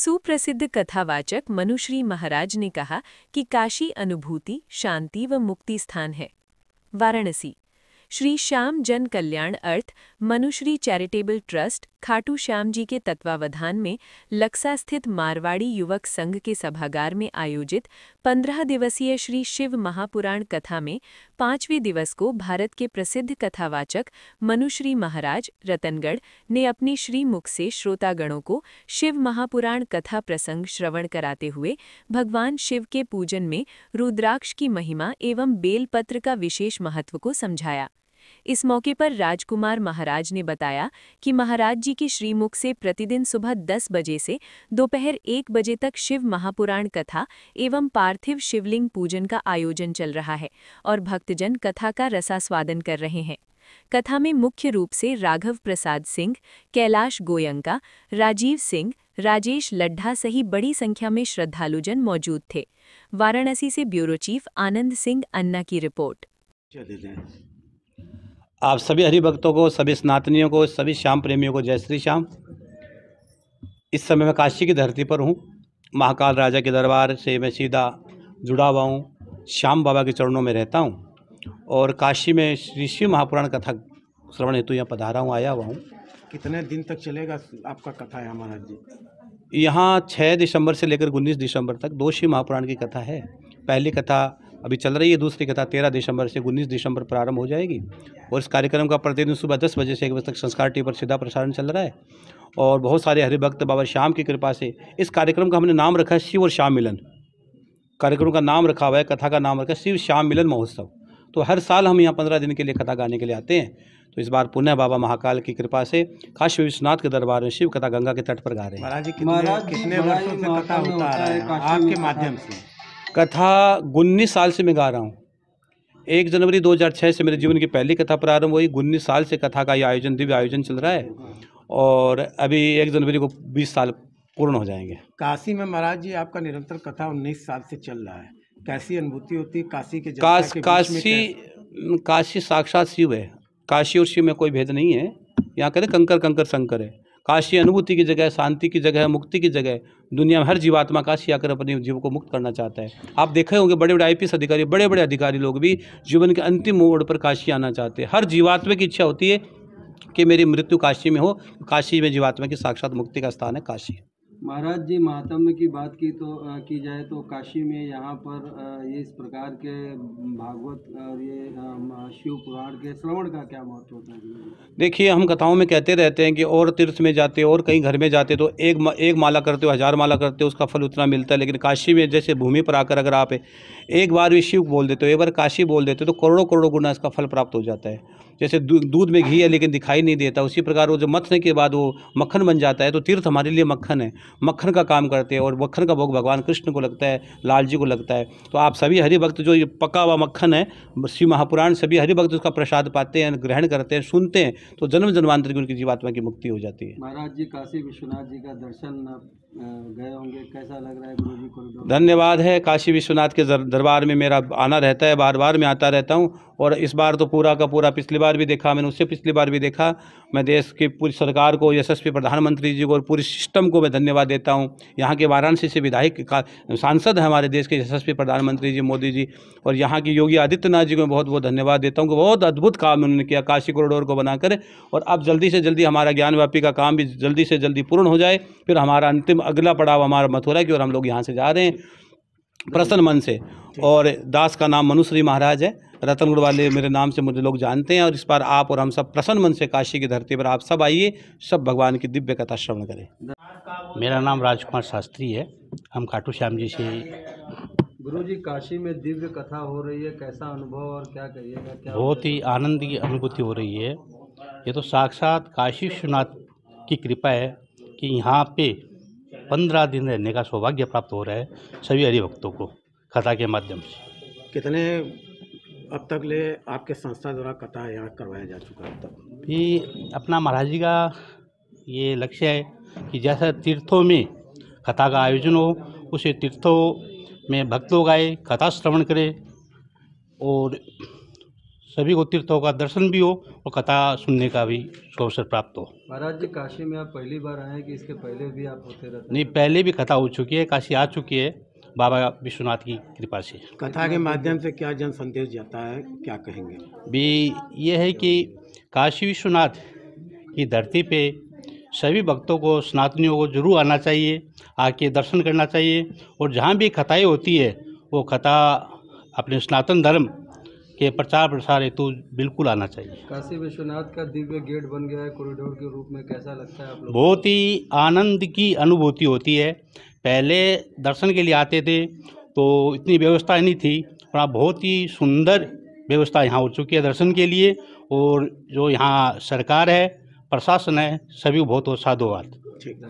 सुप्रसिद्ध कथावाचक मनुश्री महाराज ने कहा कि काशी अनुभूति, शांति व मुक्ति स्थान है। वाराणसी श्री श्याम जन कल्याण अर्थ मनुश्री चैरिटेबल ट्रस्ट खाटू श्याम जी के तत्वावधान में लक्सा स्थित मारवाड़ी युवक संघ के सभागार में आयोजित 15 दिवसीय श्री शिव महापुराण कथा में 5वें दिवस को भारत के प्रसिद्ध कथावाचक मनुश्री महाराज रतनगढ़ ने अपनी श्रीमुख से श्रोतागणों को शिव महापुराण कथा प्रसंग श्रवण कराते हुए भगवान शिव के पूजन में रुद्राक्ष की महिमा एवं बेलपत्र का विशेष महत्व को समझाया। इस मौके पर राजकुमार महाराज ने बताया कि महाराज जी की श्रीमुख से प्रतिदिन सुबह 10 बजे से दोपहर 1 बजे तक शिव महापुराण कथा एवं पार्थिव शिवलिंग पूजन का आयोजन चल रहा है और भक्तजन कथा का रसास्वादन कर रहे हैं। कथा में मुख्य रूप से राघव प्रसाद सिंह, कैलाश गोयंका, राजीव सिंह, राजेश लड्ढा सहित बड़ी संख्या में श्रद्धालुजन मौजूद थे। वाराणसी से ब्यूरो चीफ आनंद सिंह अन्ना की रिपोर्ट। आप सभी हरिभक्तों को, सभी स्नातनियों को, सभी श्याम प्रेमियों को जय श्री श्याम। इस समय मैं काशी की धरती पर हूँ। महाकाल राजा के दरबार से मैं सीधा जुड़ा हुआ हूँ। श्याम बाबा के चरणों में रहता हूँ और काशी में श्री शिव महापुराण कथा श्रवण हेतु यहाँ पधारा हूँ, आया हुआ हूँ। कितने दिन तक चलेगा आपका कथा है महाराज जी? यहाँ 6 दिसंबर से लेकर 19 दिसंबर तक 2 शिव महापुराण की कथा है। पहली कथा अभी चल रही है, दूसरी कथा 13 दिसंबर से 19 दिसंबर प्रारंभ हो जाएगी और इस कार्यक्रम का प्रतिदिन सुबह 10 बजे से 1 बजे तक संस्कार टीवी पर सीधा प्रसारण चल रहा है। और बहुत सारे हरिभक्त बाबा श्याम की कृपा से इस कार्यक्रम का हमने नाम रखा है शिव और श्याम मिलन। कार्यक्रम का नाम रखा हुआ है, कथा का नाम रखा है शिव श्याम मिलन महोत्सव। तो हर साल हम यहाँ 15 दिन के लिए कथा गाने के लिए आते हैं। तो इस बार पुनः बाबा महाकाल की कृपा से काशी विश्वनाथ के दरबार में शिव कथा गंगा के तट पर गा रहे हैं। महाराज जी कितने वर्षों से कथा होता आ रहा है आपके माध्यम से? कथा 19 साल से मैं गा रहा हूँ। 1 जनवरी 2006 से मेरे जीवन की पहली कथा प्रारंभ हुई। 19 साल से कथा का ये आयोजन, दिव्य आयोजन चल रहा है और अभी 1 जनवरी को 20 साल पूर्ण हो जाएंगे। काशी में महाराज जी आपका निरंतर कथा 19 साल से चल रहा है, कैसी अनुभूति होती है काशी के? काशी साक्षात शिव है। काशी और शिव में कोई भेद नहीं है। यहाँ कहते कंकर कंकर शंकर है। काशी अनुभूति की जगह, शांति की जगह, मुक्ति की जगह। दुनिया में हर जीवात्मा काशी आकर अपने जीव को मुक्त करना चाहता है। आप देखे होंगे बड़े बड़े IPS अधिकारी, बड़े बड़े अधिकारी लोग भी जीवन के अंतिम मोड़ पर काशी आना चाहते हैं। हर जीवात्मा की इच्छा होती है कि मेरी मृत्यु काशी में हो। काशी में जीवात्मा की साक्षात मुक्ति का स्थान है काशी। महाराज जी महात्म्य की बात की जाए तो काशी में यहाँ पर ये इस प्रकार के भागवत और ये शिव पुराण के श्रवण का क्या महत्व होता है? देखिए, हम कथाओं में कहते रहते हैं कि और तीर्थ में जाते और कहीं घर में जाते तो एक माला करते हो, 1000 माला करते हो, उसका फल उतना मिलता है। लेकिन काशी में जैसे भूमि पर आकर अगर आप एक बार भी शिव बोल देते हो, एक बार काशी बोल देते हो तो करोड़ों करोड़ों गुना इसका फल प्राप्त हो जाता है। जैसे दूध में घी है लेकिन दिखाई नहीं देता, उसी प्रकार वो जो मथने के बाद वो मक्खन बन जाता है। तो तीर्थ हमारे लिए मक्खन है, मक्खन का काम करते हैं और मक्खन का भोग भगवान कृष्ण को लगता है, लाल जी को लगता है। तो आप सभी हरिभक्त जो ये पका हुआ मक्खन है शिव महापुराण, सभी हरिभक्त उसका प्रसाद पाते हैं, ग्रहण करते हैं, सुनते हैं तो जन्म जन्मांतर की उनकी जीवात्मा की मुक्ति हो जाती है। महाराज जी काशी विश्वनाथ जी का दर्शन गए होंगे, कैसा लग रहा है गुरु जी को? धन्यवाद है। काशी विश्वनाथ के दरबार में मेरा आना रहता है, बार बार मैं आता रहता हूँ और इस बार तो पूरा का पूरा, पिछली बार भी देखा मैंने, उससे पिछली बार भी देखा। मैं देश की पूरी सरकार को, यशस्वी प्रधानमंत्री जी को और पूरी सिस्टम को मैं धन्यवाद देता हूँ। यहाँ के वाराणसी से विधायक सांसद हैं हमारे देश के यशस्वी प्रधानमंत्री जी मोदी जी, और यहाँ की योगी आदित्यनाथ जी को मैं बहुत बहुत धन्यवाद देता हूँ कि बहुत अद्भुत काम उन्होंने किया काशी कॉरिडोर को बनाकर। और अब जल्दी से जल्दी हमारा ज्ञानव्यापी का काम भी जल्दी से जल्दी पूर्ण हो जाए। फिर हमारा अंतिम अगला पड़ाव हमारा मथुरा की, और हम लोग यहाँ से जा रहे हैं प्रसन्न मन से। और दास का नाम मनुश्री महाराज है, रतनगढ़ वाले मेरे नाम से मुझे लोग जानते हैं। और इस बार आप और हम सब प्रसन्न मन से काशी की धरती पर आप सब आइए, सब भगवान की दिव्य कथा श्रवण करें। मेरा नाम राजकुमार शास्त्री है, हम खाटू श्याम जी से। गुरु जी काशी में दिव्य कथा हो रही है, कैसा अनुभव और क्या कहिएगा? क्या बहुत ही आनंद की अनुभूति हो रही है। ये तो साक्षात काशी विश्वनाथ की कृपा है कि यहाँ पे 15 दिन रहने का सौभाग्य प्राप्त हो रहा है सभी हरिभक्तों को कथा के माध्यम से। कितने अब तक ले आपके संस्था द्वारा कथा यहाँ करवाया जा चुका है? अब तक भी अपना महाराज जी का ये लक्ष्य है कि जैसा तीर्थों में कथा का आयोजन हो, उसे तीर्थों में भक्त लोग आए, कथा श्रवण करें और सभी को तीर्थों का दर्शन भी हो और कथा सुनने का भी अवसर प्राप्त हो। महाराज जी, काशी में आप पहली बार आए हैं कि इसके पहले भी आप होते रहते हैं? नहीं, पहले भी कथा हो चुकी है, काशी आ चुकी है बाबा विश्वनाथ की कृपा से। कथा के माध्यम से क्या जन संदेश जाता है, क्या कहेंगे? भी ये है कि काशी विश्वनाथ की धरती पे सभी भक्तों को, सनातनियों को जरूर आना चाहिए, आके दर्शन करना चाहिए और जहाँ भी कथाएं होती है वो कथा अपने सनातन धर्म के प्रचार प्रसार हेतु बिल्कुल आना चाहिए। काशी विश्वनाथ का दिव्य गेट बन गया है कॉरिडोर के रूप में, कैसा लगता है आप लोग? बहुत ही आनंद की अनुभूति होती है। पहले दर्शन के लिए आते थे तो इतनी व्यवस्था नहीं थी, और अब बहुत ही सुंदर व्यवस्था यहाँ हो चुकी है दर्शन के लिए। और जो यहाँ सरकार है, प्रशासन है, सभी को बहुत बहुत साधुवाद। ठीक।